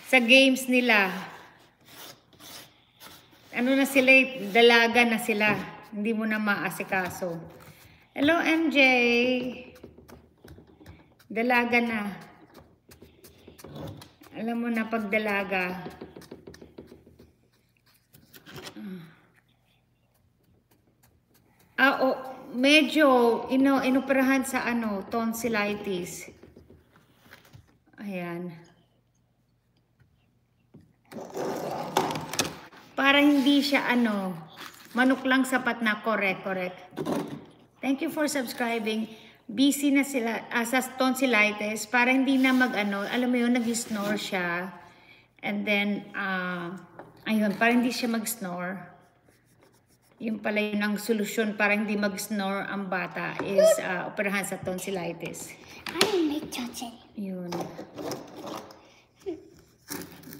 sa games nila. Ano na sila, dalaga na sila. Hindi mo na maasikaso. Hello, MJ. Dalaga na. Alam mo na pag dalaga. Medyo inoperahan sa tonsillitis. Ayan. Para hindi siya manok lang sapat na. Correct. Thank you for subscribing. Busy na sila sa tonsillitis para hindi na alam mo yun, nag-snore siya. And then, ayun, para hindi siya mag-snore. Yung pala yun ang solusyon para hindi mag-snore ang bata is operahan sa tonsillitis. I make chocolate. Yun.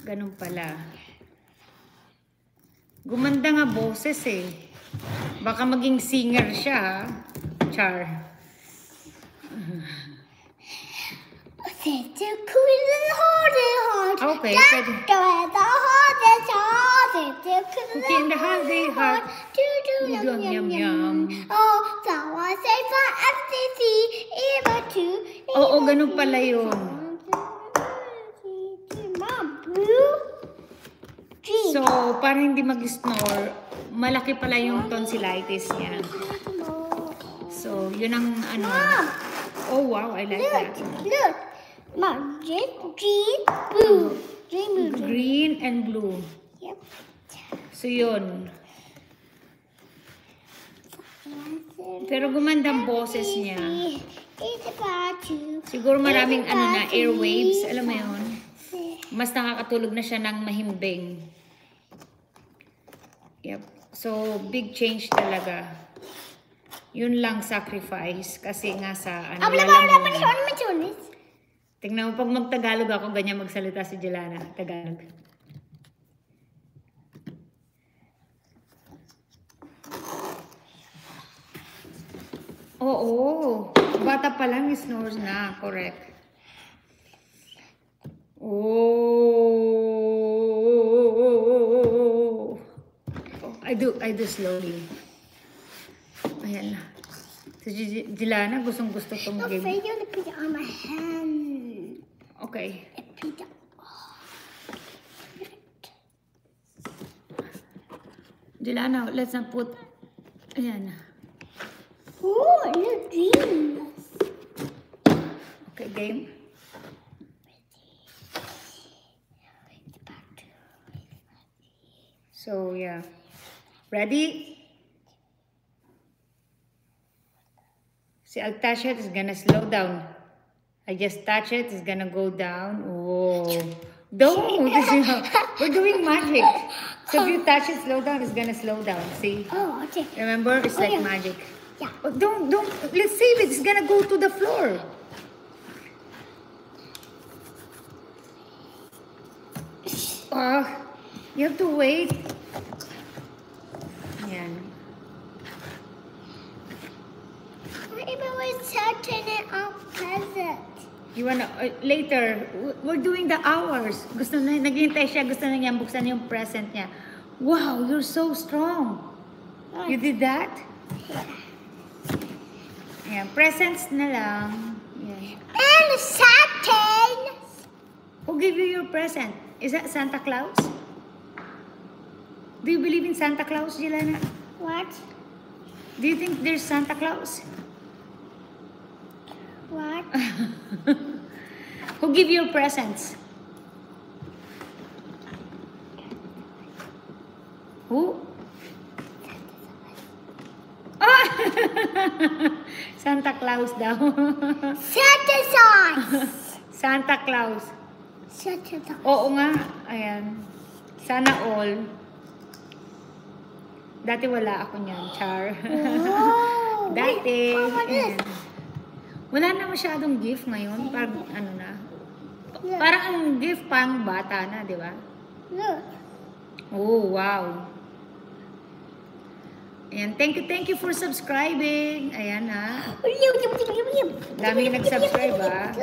Ganun pala. Gumanda nga boses eh. Baka maging singer siya, Char. Okay, pwede. Cookie in the heart. Yum. Oo, ganun pala yun. So, para hindi mag-snore, malaki pala yung tonsillitis niya. So, yun ang Oh, wow, I like that. Look. Mom, green, blue. Green and blue. Yep. So, yun. Pero gumanda ang boses niya. Siguro maraming airwaves. Alam mo yun? Mas nakakatulog na siya ng mahimbing. Yep. So, big change talaga. Yun lang sacrifice. Kasi nga sa tingnan mo, pag mag-Tagalog ako, ganyan magsalita si Jelana. Tagalog. Oo. Bata pa lang, snores na. Correct. Oh. I do slowly. Ayan na. So, Jelana, gustong-gusto itong game. I'm going to put it on my hand. Okay. Jelana, let's not put... Ayan. Oh, look, dreams. Okay, game. So, yeah. Ready? See, I'll touch it, it's gonna slow down. I just touch it, it's gonna go down. Oh, don't! We're doing magic. So if you touch it, slow down, it's gonna slow down. See? Oh, okay. Remember, it's like magic. Yeah. Oh, don't. Let's save it. It's gonna go to the floor. You have to wait. Yan. What if I was touching it on present? You wanna, later, we're doing the hours. Naghihintay siya, gusto na niya buksan yung present niya. Wow, you're so strong. You did that? Yeah, presents na lang. Yeah. And Saturn! Who gave you your present? Is that Santa Claus? Do you believe in Santa Claus, Jelana? What? Do you think there's Santa Claus? What? Who give you your presents? Who? Oh! Santa Claus daw. Santa sauce! Santa Claus. Santa sauce. Oo nga. Ayan. Sana all. Dati wala ako niyan, Char. Oh, Dati. wait, Mama, this. Wala na masyadong gift ngayon. Parang ano na. Parang ang gift pang bata na, di ba? Look. Oh, wow. Ayan, thank you for subscribing. Ayan ha. Daming nag-subscribe ha.